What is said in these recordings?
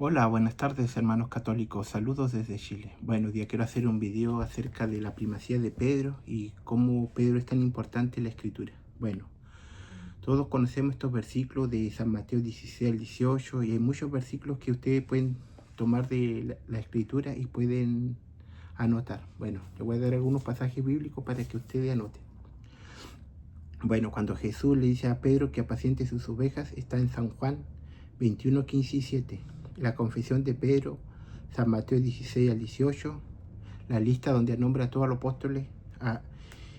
Hola, buenas tardes hermanos católicos, saludos desde Chile. Bueno, hoy día quiero hacer un video acerca de la primacía de Pedro y cómo Pedro es tan importante en la escritura. Bueno, todos conocemos estos versículos de San Mateo 16 al 18 y hay muchos versículos que ustedes pueden tomar de la escritura y pueden anotar. Bueno, les voy a dar algunos pasajes bíblicos para que ustedes anoten. Bueno, cuando Jesús le dice a Pedro que apaciente sus ovejas, está en San Juan 21, 15 y 7. La confesión de Pedro, San Mateo 16 al 18. La lista donde nombra a todos los apóstoles.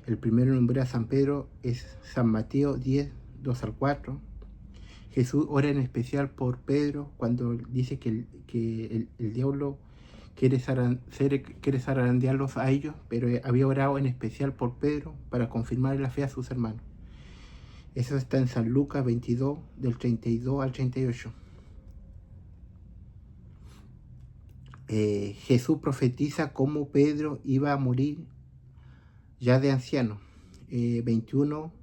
El primero nombra a San Pedro es San Mateo 10, 2 al 4. Jesús ora en especial por Pedro cuando dice que el diablo quiere zarandearlos a ellos, pero había orado en especial por Pedro para confirmar la fe a sus hermanos. Eso está en San Lucas 22, del 32 al 38. Jesús profetiza cómo Pedro iba a morir ya de anciano. 21,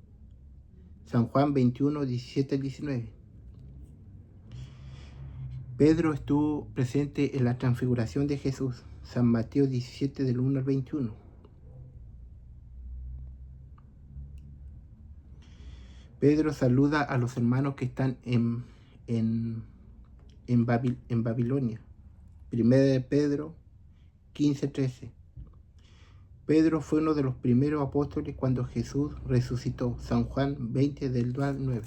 San Juan 21, 17 al 19. Pedro estuvo presente en la transfiguración de Jesús. San Mateo 17, del 1 al 21. Pedro saluda a los hermanos que están en Babilonia. Primera de Pedro 15, 13. Pedro fue uno de los primeros apóstoles cuando Jesús resucitó. San Juan 20, del 2 al 9.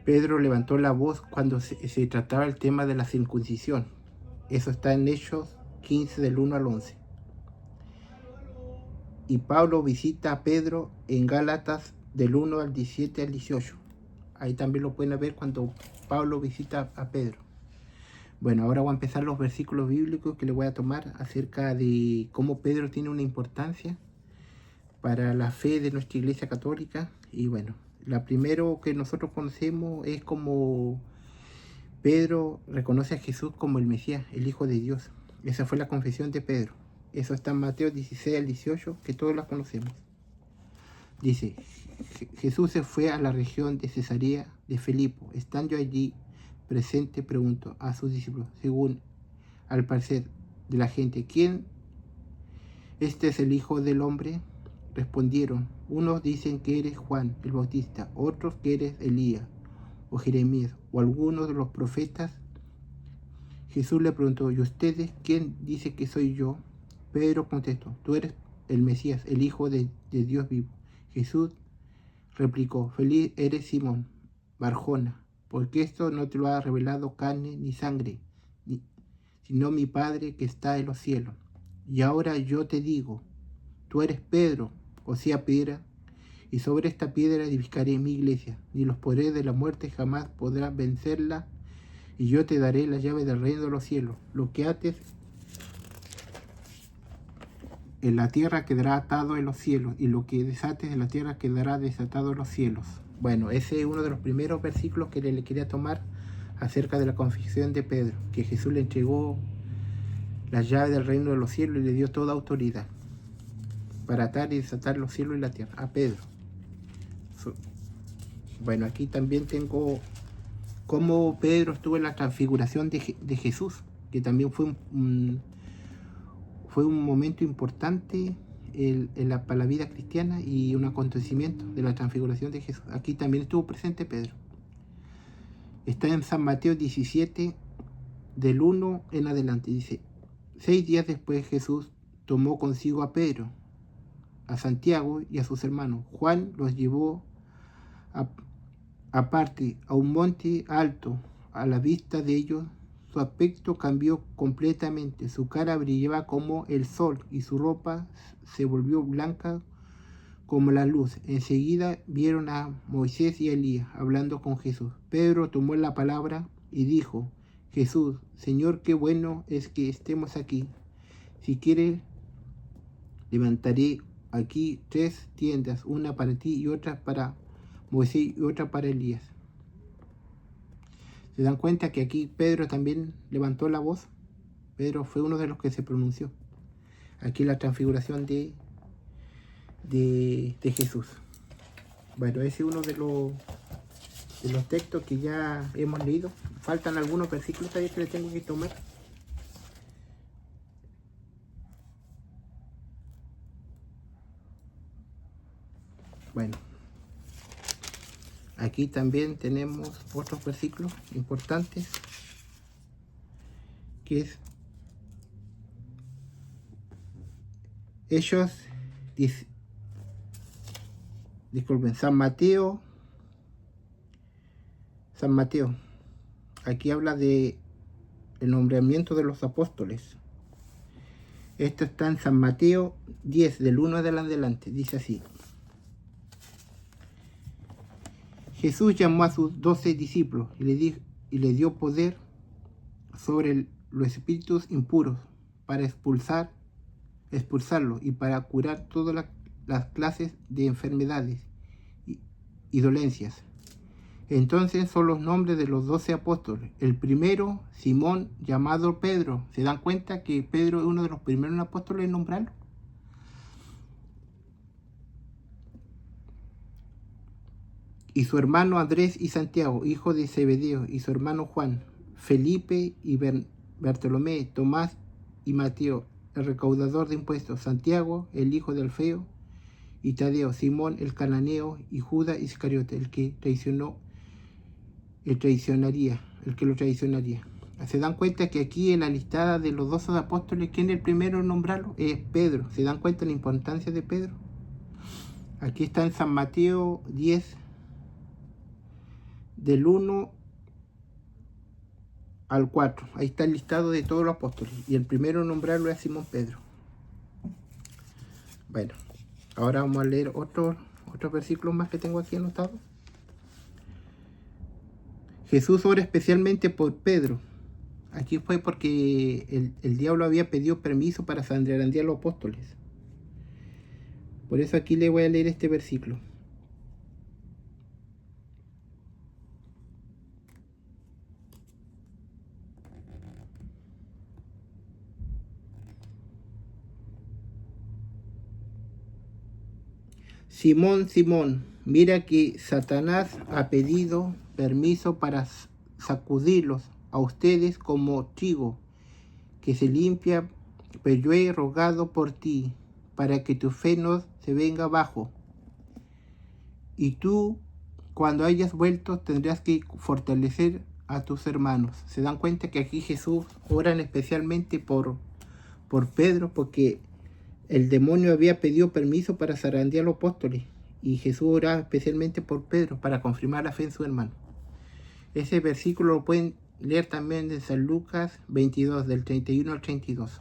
Pedro levantó la voz cuando se trataba el tema de la circuncisión. Eso está en Hechos 15, del 1 al 11. Y Pablo visita a Pedro en Gálatas del 1 al 17 al 18. Ahí también lo pueden ver cuando Pablo visita a Pedro. Bueno, ahora voy a empezar los versículos bíblicos que le voy a tomar acerca de cómo Pedro tiene una importancia para la fe de nuestra Iglesia Católica. Y bueno, la primero que nosotros conocemos es como Pedro reconoce a Jesús como el Mesías, el Hijo de Dios. Esa fue la confesión de Pedro. Eso está en Mateo 16 al 18, que todos la conocemos. Dice, Jesús se fue a la región de Cesarea de Filipo. Estando allí presente, preguntó a sus discípulos, según al parecer de la gente, ¿quién? ¿Este es el Hijo del Hombre? Respondieron, unos dicen que eres Juan el Bautista, otros que eres Elías o Jeremías o algunos de los profetas. Jesús le preguntó, ¿y ustedes quién dice que soy yo? Pedro contestó, tú eres el Mesías, el Hijo de Dios vivo. Jesús replicó, feliz eres Simón Barjona, porque esto no te lo ha revelado carne ni sangre, sino mi Padre que está en los cielos. Y ahora yo te digo, tú eres Pedro, o sea, piedra, y sobre esta piedra edificaré mi iglesia, ni los poderes de la muerte jamás podrán vencerla, y yo te daré la llave del reino de los cielos. Lo que ates en la tierra quedará atado en los cielos, y lo que desates en la tierra quedará desatado en los cielos. Bueno, ese es uno de los primeros versículos que le quería tomar acerca de la confesión de Pedro, que Jesús le entregó la llave del reino de los cielos y le dio toda autoridad para atar y desatar los cielos y la tierra a Pedro. Bueno, aquí también tengo cómo Pedro estuvo en la transfiguración de Jesús, que también fue un momento importante para la vida cristiana y un acontecimiento de la transfiguración de Jesús. Aquí también estuvo presente Pedro. Está en San Mateo 17, del 1 en adelante. Dice, 6 días después Jesús tomó consigo a Pedro, a Santiago y a sus hermanos. Juan los llevó aparte a un monte alto. A la vista de ellos su aspecto cambió completamente, su cara brillaba como el sol y su ropa se volvió blanca como la luz. Enseguida vieron a Moisés y a Elías hablando con Jesús. Pedro tomó la palabra y dijo, Jesús, Señor, qué bueno es que estemos aquí. Si quieres, levantaré aquí 3 tiendas, una para ti y otra para Moisés y otra para Elías. ¿Se dan cuenta que aquí Pedro también levantó la voz? Pedro fue uno de los que se pronunció. Aquí la transfiguración de de Jesús. Bueno, ese es uno de los textos que ya hemos leído. Faltan algunos versículos todavía que le tengo que tomar. Bueno, aquí también tenemos otros versículos importantes, que es Hechos, disculpen, San Mateo. Aquí habla de el nombramiento de los apóstoles. Esto está en San Mateo 10, del 1 adelante. Dice así: Jesús llamó a sus 12 discípulos y le dio poder sobre los espíritus impuros para expulsarlos y para curar todas las clases de enfermedades y dolencias. Entonces son los nombres de los 12 apóstoles. El primero, Simón, llamado Pedro. ¿Se dan cuenta que Pedro es uno de los primeros apóstoles en nombrarlo? Y su hermano Andrés y Santiago, hijo de Zebedeo, y su hermano Juan, Felipe y Bartolomé, Tomás y Mateo, el recaudador de impuestos, Santiago, el hijo de Alfeo, y Tadeo, Simón el cananeo, y Judas Iscariote, el que lo traicionaría. Se dan cuenta que aquí en la listada de los 12 apóstoles, ¿quién es el primero en nombrarlo? Es Pedro. ¿Se dan cuenta de la importancia de Pedro? Aquí está en San Mateo 10, del 1 al 4. Ahí está el listado de todos los apóstoles. Y el primero en nombrarlo es Simón Pedro. Bueno, ahora vamos a leer otros versículos más que tengo aquí anotados. Jesús ora especialmente por Pedro. Aquí fue porque el diablo había pedido permiso para zarandear a los apóstoles. Por eso aquí le voy a leer este versículo. Simón, Simón, mira que Satanás ha pedido permiso para sacudirlos a ustedes como trigo que se limpia, pero yo he rogado por ti para que tu fe no se venga abajo. Y tú, cuando hayas vuelto, tendrás que fortalecer a tus hermanos. Se dan cuenta que aquí Jesús ora especialmente por Pedro, porque el demonio había pedido permiso para zarandear a los apóstoles, y Jesús oraba especialmente por Pedro para confirmar la fe en su hermano. Ese versículo lo pueden leer también de San Lucas 22, del 31 al 32.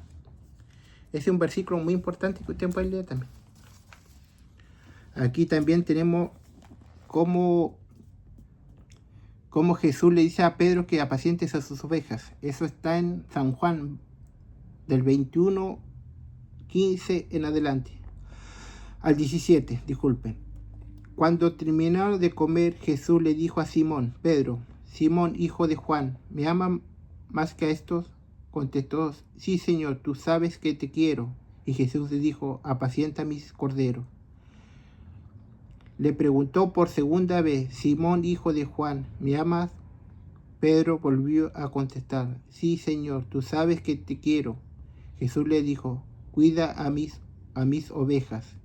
Ese es un versículo muy importante que ustedes pueden leer también. Aquí también tenemos cómo Jesús le dice a Pedro que apacientes a sus ovejas. Eso está en San Juan, del 21, 15 en adelante. Al 17, disculpen. Cuando terminaron de comer, Jesús le dijo a Simón, Pedro, Simón, hijo de Juan, ¿me aman más que a estos? Contestó, sí, Señor, tú sabes que te quiero. Y Jesús le dijo, apacienta mis corderos. Le preguntó por segunda vez, Simón, hijo de Juan, ¿me amas? Pedro volvió a contestar, sí, Señor, tú sabes que te quiero. Jesús le dijo, cuida a mis ovejas.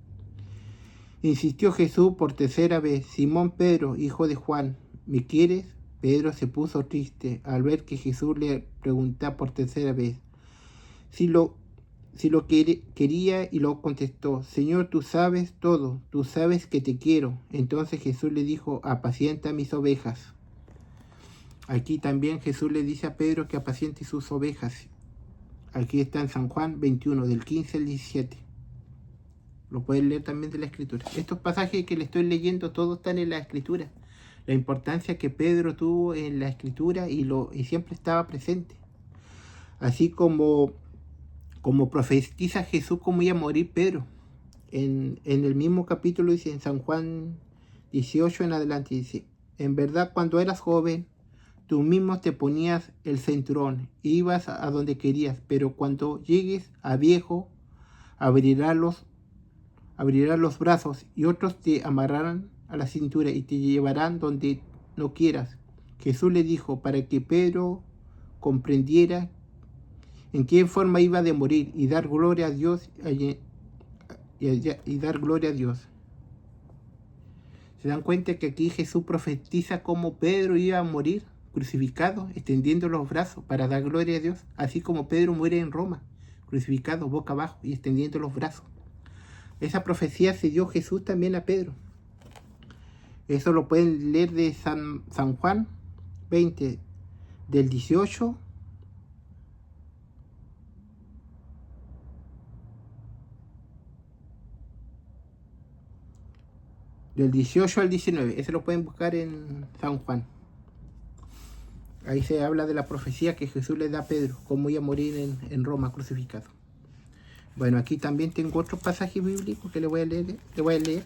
Insistió Jesús por tercera vez, Simón Pedro, hijo de Juan, ¿me quieres? Pedro se puso triste al ver que Jesús le preguntaba por tercera vez si lo quería, y lo contestó, Señor, tú sabes todo, tú sabes que te quiero. Entonces Jesús le dijo, apacienta mis ovejas. Aquí también Jesús le dice a Pedro que apaciente sus ovejas. Aquí está en San Juan 21, del 15 al 17. Lo pueden leer también de la Escritura. Estos pasajes que le estoy leyendo, todos están en la Escritura. La importancia que Pedro tuvo en la Escritura y siempre estaba presente. Así como profetiza Jesús cómo iba a morir Pedro. En el mismo capítulo dice, en San Juan 18 en adelante, dice, en verdad cuando eras joven, tú mismo te ponías el cinturón e ibas a donde querías, pero cuando llegues a viejo, abrirás abrirán los brazos y otros te amarrarán a la cintura y te llevarán donde no quieras. Jesús le dijo para que Pedro comprendiera en qué forma iba de morir y dar gloria a Dios y dar gloria a Dios. ¿Se dan cuenta que aquí Jesús profetiza cómo Pedro iba a morir crucificado, extendiendo los brazos para dar gloria a Dios? Así como Pedro muere en Roma, crucificado boca abajo y extendiendo los brazos. Esa profecía se dio Jesús también a Pedro. Eso lo pueden leer de San Juan 20, del 18 del 18 al 19. Ese lo pueden buscar en San Juan. Ahí se habla de la profecía que Jesús le da a Pedro, cómo iba a morir en Roma crucificado. Bueno, aquí también tengo otro pasaje bíblico que le voy a leer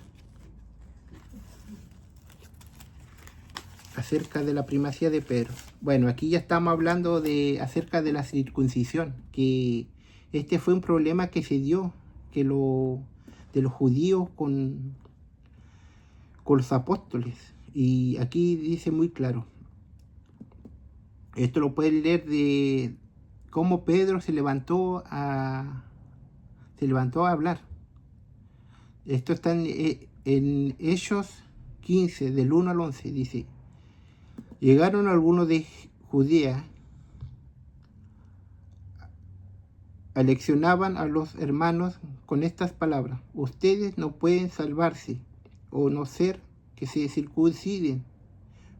acerca de la primacía de Pedro. Bueno, aquí ya estamos hablando acerca de la circuncisión, que este fue un problema que se dio, de los judíos con los apóstoles. Y aquí dice muy claro, esto lo pueden leer de cómo Pedro se levantó a hablar. Esto está en Hechos 15, del 1 al 11, dice: llegaron algunos de Judea, aleccionaban a los hermanos con estas palabras: ustedes no pueden salvarse, o no ser que se circunciden,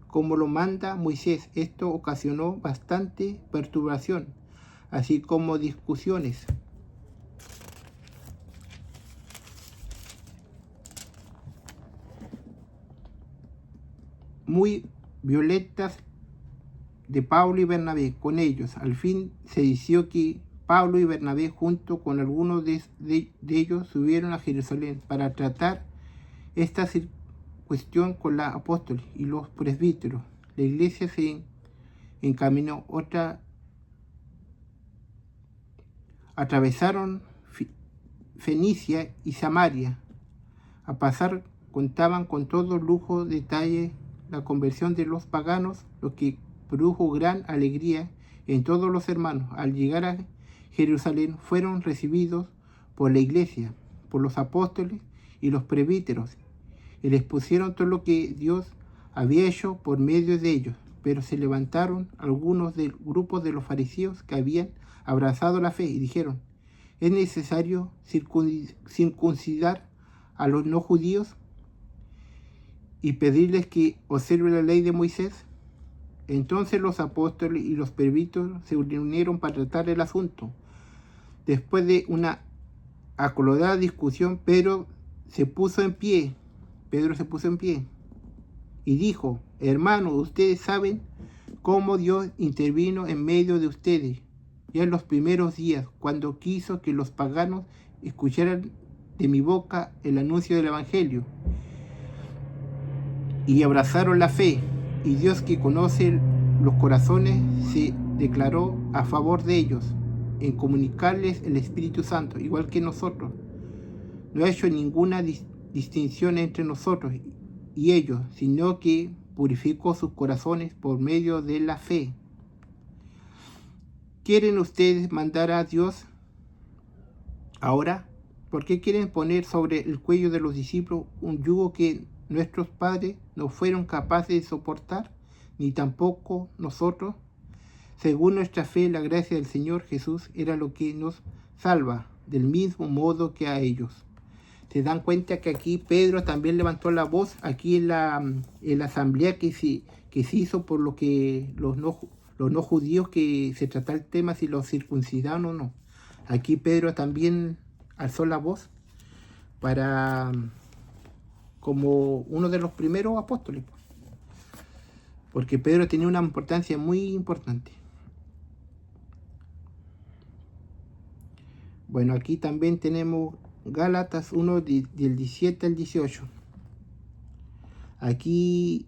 como lo manda Moisés. Esto ocasionó bastante perturbación, así como discusiones. Muy violentas de Pablo y Bernabé con ellos. Al fin se decidió que Pablo y Bernabé, junto con algunos de ellos, subieron a Jerusalén para tratar esta cuestión con los apóstoles y los presbíteros. La iglesia se encaminó atravesaron Fenicia y Samaria. A pasar contaban con todo lujo de detalle la conversión de los paganos, lo que produjo gran alegría en todos los hermanos. Al llegar a Jerusalén fueron recibidos por la iglesia, por los apóstoles y los presbíteros, y les pusieron todo lo que Dios había hecho por medio de ellos. Pero se levantaron algunos del grupo de los fariseos que habían abrazado la fe y dijeron: ¿es necesario circuncidar a los no judíos y pedirles que observen la ley de Moisés? Entonces los apóstoles y los presbíteros se reunieron para tratar el asunto. Después de una acalorada discusión, Pedro se puso en pie y dijo: hermanos, ustedes saben cómo Dios intervino en medio de ustedes ya en los primeros días, cuando quiso que los paganos escucharan de mi boca el anuncio del Evangelio y abrazaron la fe, y Dios, que conoce los corazones, se declaró a favor de ellos en comunicarles el Espíritu Santo, igual que nosotros. No ha hecho ninguna distinción entre nosotros y ellos, sino que purificó sus corazones por medio de la fe. ¿Quieren ustedes mandar a Dios ahora? ¿Por qué quieren poner sobre el cuello de los discípulos un yugo que nuestros padres no fueron capaces de soportar, ni tampoco nosotros? Según nuestra fe, la gracia del Señor Jesús era lo que nos salva, del mismo modo que a ellos. Se dan cuenta que aquí Pedro también levantó la voz aquí en la asamblea que se hizo por lo que los no judíos, que se trata el tema si los circuncidaron o no. Aquí Pedro también alzó la voz como uno de los primeros apóstoles, porque Pedro tenía una importancia muy importante. Bueno, aquí también tenemos Gálatas 1 del 17 al 18. Aquí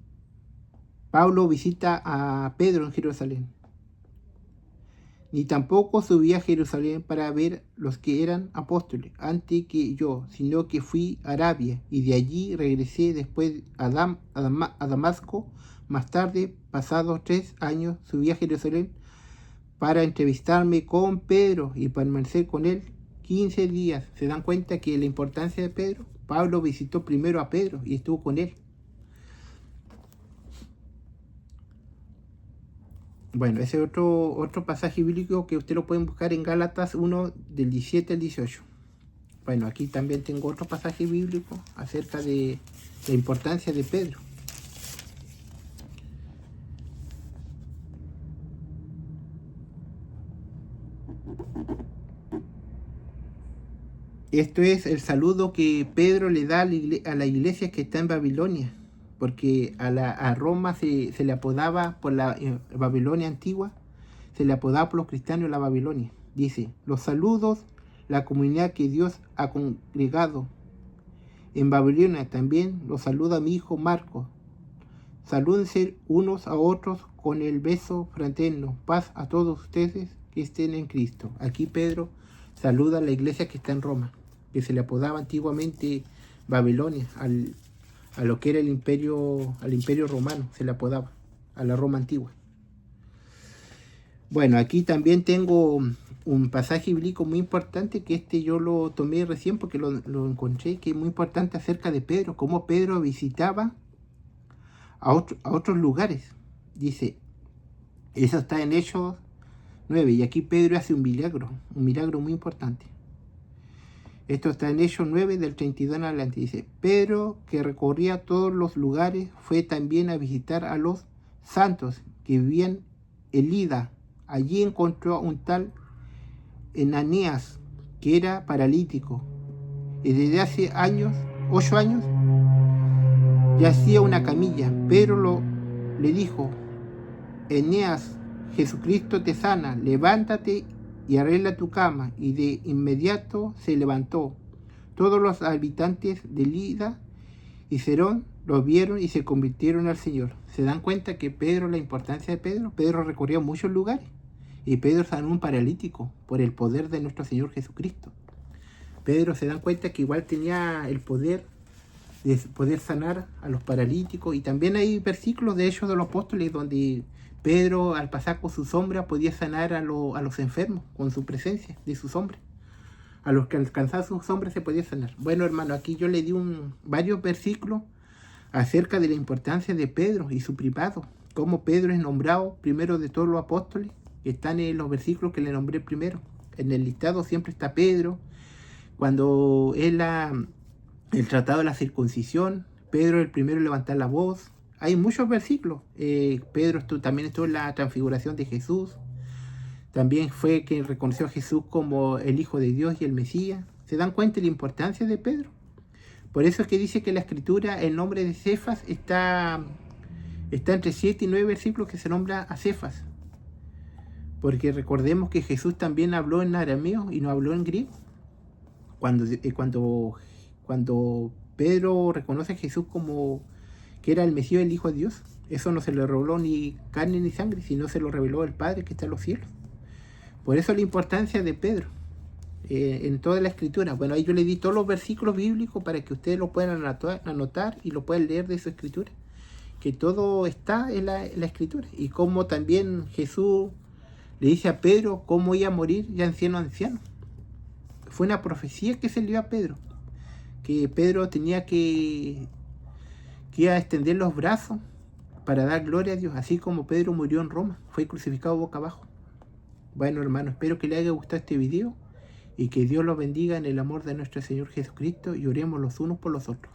Pablo visita a Pedro en Jerusalén. ni tampoco subí a Jerusalén para ver los que eran apóstoles antes que yo, sino que fui a Arabia, y de allí regresé después a Damasco. Más tarde, pasados 3 años, subí a Jerusalén para entrevistarme con Pedro y permanecer con él 15 días. ¿Se dan cuenta que la importancia de Pedro? Pablo visitó primero a Pedro y estuvo con él. Bueno, ese es otro pasaje bíblico que ustedes lo pueden buscar en Gálatas 1, del 17 al 18. Bueno, aquí también tengo otro pasaje bíblico acerca de la importancia de Pedro. Esto es el saludo que Pedro le da a la iglesia que está en Babilonia, porque a Roma se le apodaba por la Babilonia antigua, se le apodaba por los cristianos la Babilonia. Dice: los saludos, la comunidad que Dios ha congregado en Babilonia. También los saluda mi hijo Marcos. Salúdense unos a otros con el beso fraterno. Paz a todos ustedes que estén en Cristo. Aquí Pedro saluda a la iglesia que está en Roma, que se le apodaba antiguamente Babilonia, a lo que era al imperio romano, se le apodaba, a la Roma antigua. Bueno, aquí también tengo un pasaje bíblico muy importante, que yo lo tomé recién porque lo encontré, que es muy importante acerca de Pedro, cómo Pedro visitaba a otros lugares. Dice, eso está en Hechos 9, y aquí Pedro hace un milagro muy importante. Esto está en Hechos 9, del 32 en adelante. Dice: Pedro, que recorría todos los lugares, fue también a visitar a los santos que vivían en Lida. Allí encontró a un tal Ananías, que era paralítico, y desde hace 8 años, yacía una camilla. Pedro le dijo: Eneas, Jesucristo te sana, levántate y arregla tu cama. Y de inmediato se levantó. Todos los habitantes de Lida y Serón lo vieron y se convirtieron al Señor. ¿Se dan cuenta que la importancia de Pedro? Pedro recorría muchos lugares y Pedro sanó un paralítico por el poder de nuestro Señor Jesucristo. Pedro, se dan cuenta que igual tenía el poder de poder sanar a los paralíticos, y también hay versículos de Hechos de los Apóstoles donde Pedro, al pasar con su sombra, podía sanar a los enfermos con su presencia de su sombra. A los que alcanzaban su sombra se podía sanar. Bueno, hermano, aquí yo le di varios versículos acerca de la importancia de Pedro y su privado, cómo Pedro es nombrado primero de todos los apóstoles, que están en los versículos que le nombré primero. En el listado siempre está Pedro. Cuando es el tratado de la circuncisión, Pedro es el primero en levantar la voz. Hay muchos versículos. Pedro también estuvo en la transfiguración de Jesús. También fue quien reconoció a Jesús como el Hijo de Dios y el Mesías. ¿Se dan cuenta de la importancia de Pedro? Por eso es que dice que la Escritura, el nombre de Cefas, está entre 7 y 9 versículos que se nombra a Cefas. Porque recordemos que Jesús también habló en arameo y no habló en griego. Cuando Pedro reconoce a Jesús como que era el Mesías, el Hijo de Dios, eso no se le reveló ni carne ni sangre, sino se lo reveló el Padre que está en los cielos. Por eso la importancia de Pedro en toda la Escritura. Bueno, ahí yo le di todos los versículos bíblicos para que ustedes lo puedan anotar y lo puedan leer de su Escritura. Que todo está en la Escritura. Y como también Jesús le dice a Pedro cómo iba a morir ya siendo anciano. Fue una profecía que se le dio a Pedro, que Pedro tenía que iba a extender los brazos para dar gloria a Dios, así como Pedro murió en Roma, fue crucificado boca abajo. Bueno, hermano, espero que les haya gustado este video y que Dios los bendiga en el amor de nuestro Señor Jesucristo, y oremos los unos por los otros.